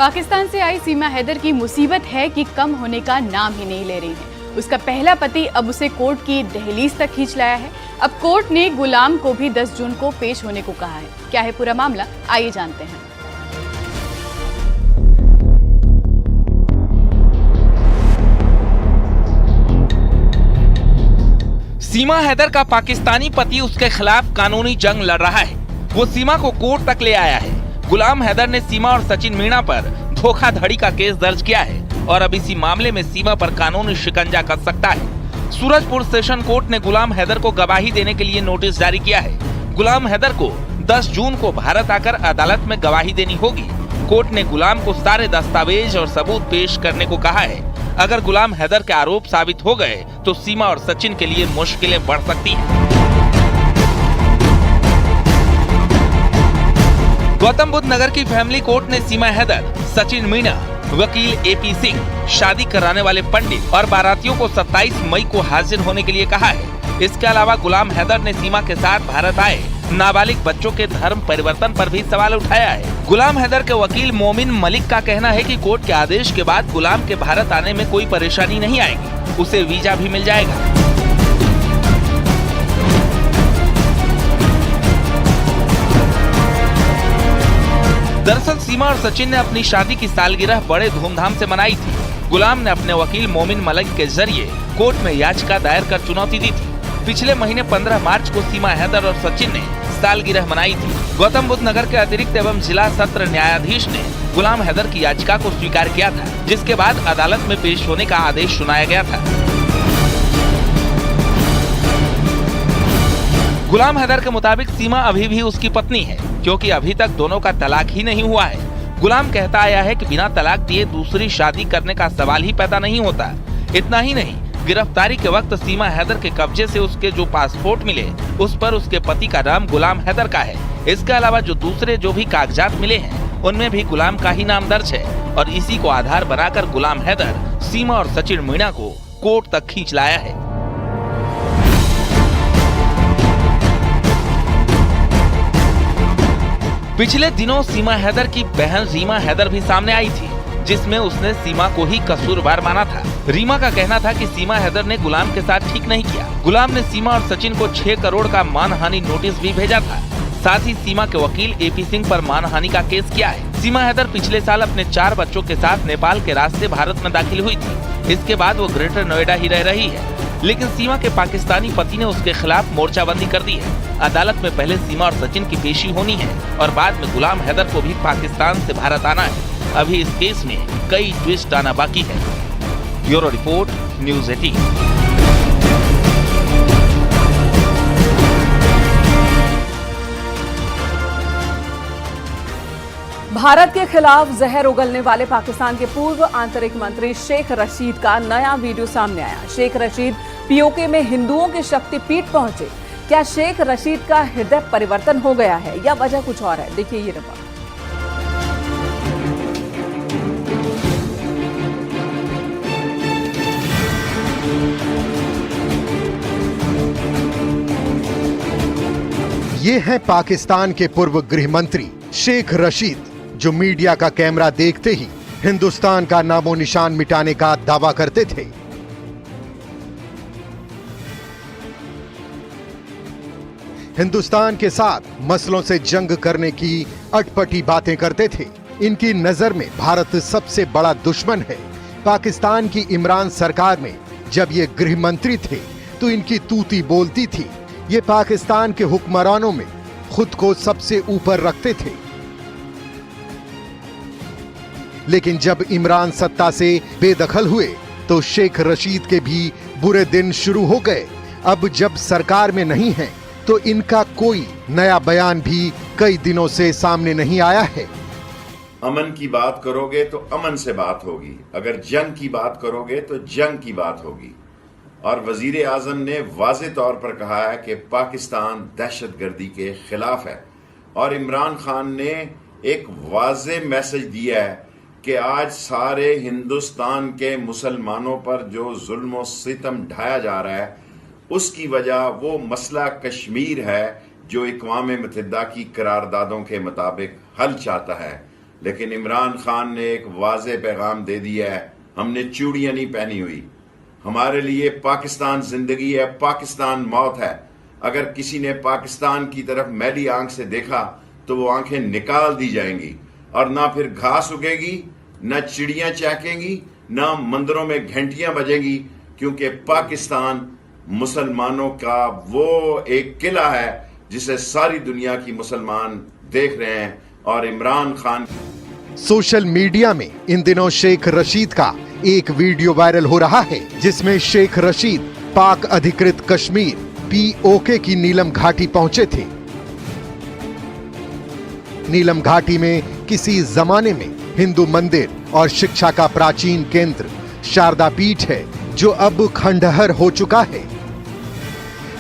पाकिस्तान से आई सीमा हैदर की मुसीबत है कि कम होने का नाम ही नहीं ले रही है। उसका पहला पति अब उसे कोर्ट की दहलीज तक खींच लाया है। अब कोर्ट ने गुलाम को भी 10 जून को पेश होने को कहा है। क्या है पूरा मामला, आइए जानते हैं। सीमा हैदर का पाकिस्तानी पति उसके खिलाफ कानूनी जंग लड़ रहा है। वो सीमा को कोर्ट तक ले आया है। गुलाम हैदर ने सीमा और सचिन मीणा पर धोखाधड़ी का केस दर्ज किया है और अब इसी मामले में सीमा पर कानूनी शिकंजा कस सकता है। सूरजपुर सेशन कोर्ट ने गुलाम हैदर को गवाही देने के लिए नोटिस जारी किया है। गुलाम हैदर को 10 जून को भारत आकर अदालत में गवाही देनी होगी। कोर्ट ने गुलाम को सारे दस्तावेज और सबूत पेश करने को कहा है। अगर गुलाम हैदर के आरोप साबित हो गए तो सीमा और सचिन के लिए मुश्किलें बढ़ सकती हैं। गौतम बुद्ध नगर की फैमिली कोर्ट ने सीमा हैदर, सचिन मीणा, वकील AP सिंह, शादी कराने वाले पंडित और बारातियों को 27 मई को हाजिर होने के लिए कहा है। इसके अलावा गुलाम हैदर ने सीमा के साथ भारत आए नाबालिग बच्चों के धर्म परिवर्तन पर भी सवाल उठाया है। गुलाम हैदर के वकील मोमिन मलिक का कहना है कि कोर्ट के आदेश के बाद गुलाम के भारत आने में कोई परेशानी नहीं आएगी, उसे वीजा भी मिल जाएगा। दरअसल सीमा और सचिन ने अपनी शादी की सालगिरह बड़े धूमधाम से मनाई थी। गुलाम ने अपने वकील मोमिन मलिक के जरिए कोर्ट में याचिका दायर कर चुनौती दी थी। पिछले महीने 15 मार्च को सीमा हैदर और सचिन ने सालगिरह मनाई थी। गौतम बुद्ध नगर के अतिरिक्त एवं जिला सत्र न्यायाधीश ने गुलाम हैदर की याचिका को स्वीकार किया था, जिसके बाद अदालत में पेश होने का आदेश सुनाया गया था। गुलाम हैदर के मुताबिक सीमा अभी भी उसकी पत्नी है, क्योंकि अभी तक दोनों का तलाक ही नहीं हुआ है। गुलाम कहता आया है कि बिना तलाक दिए दूसरी शादी करने का सवाल ही पैदा नहीं होता। इतना ही नहीं, गिरफ्तारी के वक्त सीमा हैदर के कब्जे से उसके जो पासपोर्ट मिले उस पर उसके पति का नाम गुलाम हैदर का है। इसके अलावा जो दूसरे जो भी कागजात मिले हैं उनमें भी गुलाम का ही नाम दर्ज है और इसी को आधार बनाकर गुलाम हैदर सीमा और सचिन मीणा को कोर्ट तक खींच लाया है। पिछले दिनों सीमा हैदर की बहन रीमा हैदर भी सामने आई थी, जिसमें उसने सीमा को ही कसूरवार माना था। रीमा का कहना था कि सीमा हैदर ने गुलाम के साथ ठीक नहीं किया। गुलाम ने सीमा और सचिन को 6 करोड़ का मानहानि नोटिस भी भेजा था। साथ ही सीमा के वकील AP सिंह पर मानहानि का केस किया है। सीमा हैदर पिछले साल अपने 4 बच्चों के साथ नेपाल के रास्ते भारत में दाखिल हुई थी। इसके बाद वो ग्रेटर नोएडा ही रह रही है, लेकिन सीमा के पाकिस्तानी पति ने उसके खिलाफ मोर्चाबंदी कर दी है। अदालत में पहले सीमा और सचिन की पेशी होनी है और बाद में गुलाम हैदर को भी पाकिस्तान से भारत आना है। अभी इस केस में कई ट्विस्ट आना बाकी है। Bureau report, news 18। भारत के खिलाफ जहर उगलने वाले पाकिस्तान के पूर्व आंतरिक मंत्री शेख रशीद का नया वीडियो सामने आया। शेख रशीद POK में हिंदुओं के शक्तिपीठ पहुंचे। क्या शेख रशीद का हृदय परिवर्तन हो गया है या वजह कुछ और है? देखिए ये रिपोर्ट। ये है पाकिस्तान के पूर्व गृह मंत्री शेख रशीद, जो मीडिया का कैमरा देखते ही हिंदुस्तान का नामो निशान मिटाने का दावा करते थे। हिंदुस्तान के साथ मसलों से जंग करने की अटपटी बातें करते थे। इनकी नजर में भारत सबसे बड़ा दुश्मन है। पाकिस्तान की इमरान सरकार में जब ये गृह मंत्री थे तो इनकी तूती बोलती थी। ये पाकिस्तान के हुक्मरानों में खुद को सबसे ऊपर रखते थे। लेकिन जब इमरान सत्ता से बेदखल हुए तो शेख रशीद के भी बुरे दिन शुरू हो गए। अब जब सरकार में नहीं है तो इनका कोई नया बयान भी कई दिनों से सामने नहीं आया है। अमन की बात करोगे तो अमन से बात होगी, अगर जंग की बात करोगे तो जंग की बात होगी। और वजीर आजम ने वाज़े तौर पर कहा है कि पाकिस्तान दहशतगर्दी के खिलाफ है और इमरान खान ने एक वाज़े मैसेज दिया है कि आज सारे हिंदुस्तान के मुसलमानों पर जो जुल्म और सितम ढाया जा रहा है उसकी वजह वो मसला कश्मीर है जो इक़वाम मुत्तहिदा की करारदादों के मुताबिक हल चाहता है। लेकिन इमरान खान ने एक वाज़े पैगाम दे दिया है, हमने चूड़ियां नहीं पहनी हुई। हमारे लिए पाकिस्तान जिंदगी है, पाकिस्तान मौत है। अगर किसी ने पाकिस्तान की तरफ मैली आंख से देखा तो वो आंखें निकाल दी जाएंगी और ना फिर घास उगेगी, ना चिड़ियां चहकेंगी, ना मंदिरों में घंटियां बजेंगी, क्योंकि पाकिस्तान मुसलमानों का वो एक किला है जिसे सारी दुनिया की मुसलमान देख रहे हैं। और इमरान खान सोशल मीडिया में इन दिनों शेख रशीद का एक वीडियो वायरल हो रहा है जिसमें शेख रशीद पाक अधिकृत कश्मीर POK की नीलम घाटी पहुंचे थे। नीलम घाटी में किसी जमाने में हिंदू मंदिर और शिक्षा का प्राचीन केंद्र शारदा पीठ है जो अब खंडहर हो चुका है।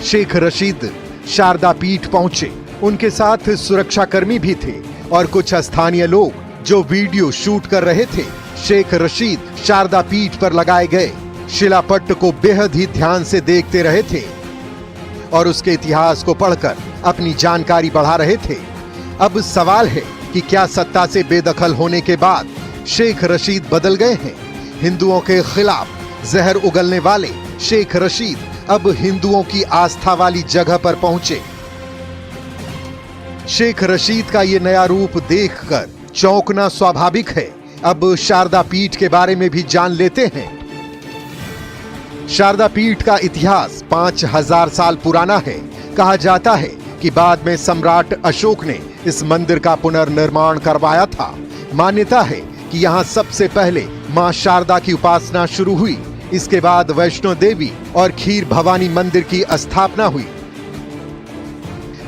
शेख रशीद शारदा पीठ पहुंचे, उनके साथ सुरक्षाकर्मी भी थे और कुछ स्थानीय लोग जो वीडियो शूट कर रहे थे। शेख रशीद शारदा पीठ पर लगाए गए शिलापट्ट को बेहद ही ध्यान से देखते रहे थे और उसके इतिहास को पढ़कर अपनी जानकारी बढ़ा रहे थे। अब सवाल है कि क्या सत्ता से बेदखल होने के बाद शेख रशीद बदल गए हैं? हिंदुओं के खिलाफ जहर उगलने वाले शेख रशीद अब हिंदुओं की आस्था वाली जगह पर पहुंचे। शेख रशीद का ये नया रूप देखकर चौंकना स्वाभाविक है। अब शारदा पीठ के बारे में भी जान लेते हैं। शारदा पीठ का इतिहास 5000 साल पुराना है। कहा जाता है कि बाद में सम्राट अशोक ने इस मंदिर का पुनर्निर्माण करवाया था। मान्यता है कि यहाँ सबसे पहले मां शारदा की उपासना शुरू हुई। इसके बाद वैष्णो देवी और खीर भवानी मंदिर की स्थापना हुई।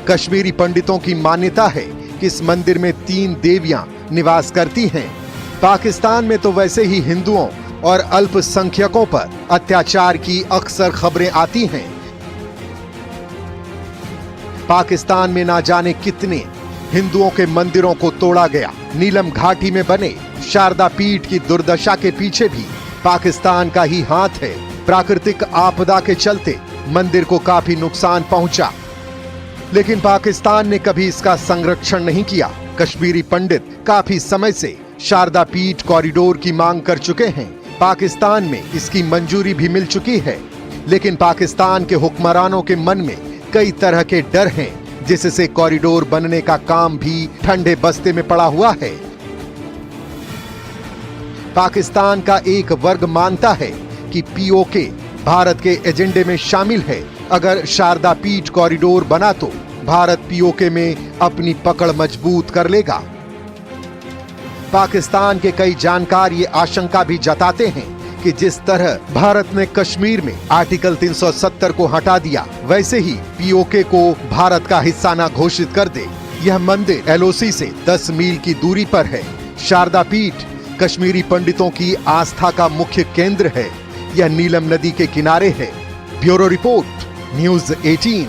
कश्मीरी पंडितों की मान्यता है कि इस मंदिर में 3 देवियां निवास करती हैं। पाकिस्तान में तो वैसे ही हिंदुओं और अल्पसंख्यकों पर अत्याचार की अक्सर खबरें आती हैं। पाकिस्तान में ना जाने कितने हिंदुओं के मंदिरों को तोड़ा गया। नीलम घाटी में बने शारदा पीठ की दुर्दशा के पीछे भी पाकिस्तान का ही हाथ है। प्राकृतिक आपदा के चलते मंदिर को काफी नुकसान पहुंचा, लेकिन पाकिस्तान ने कभी इसका संरक्षण नहीं किया। कश्मीरी पंडित काफी समय से शारदा पीठ कॉरिडोर की मांग कर चुके हैं। पाकिस्तान में इसकी मंजूरी भी मिल चुकी है, लेकिन पाकिस्तान के हुक्मरानों के मन में कई तरह के डर हैं, जिससे कॉरिडोर बनने का काम भी ठंडे बस्ते में पड़ा हुआ है। पाकिस्तान का एक वर्ग मानता है कि POK भारत के एजेंडे में शामिल है। अगर शारदा पीठ कॉरिडोर बना तो भारत POK में अपनी पकड़ मजबूत कर लेगा। पाकिस्तान के कई जानकार ये आशंका भी जताते हैं कि जिस तरह भारत ने कश्मीर में आर्टिकल 370 को हटा दिया, वैसे ही POK को भारत का हिस्सा न घोषित कर दे। यह मंदिर LOC से 10 मील की दूरी पर है। शारदा पीठ कश्मीरी पंडितों की आस्था का मुख्य केंद्र है। यह नीलम नदी के किनारे है। Bureau report, news 18।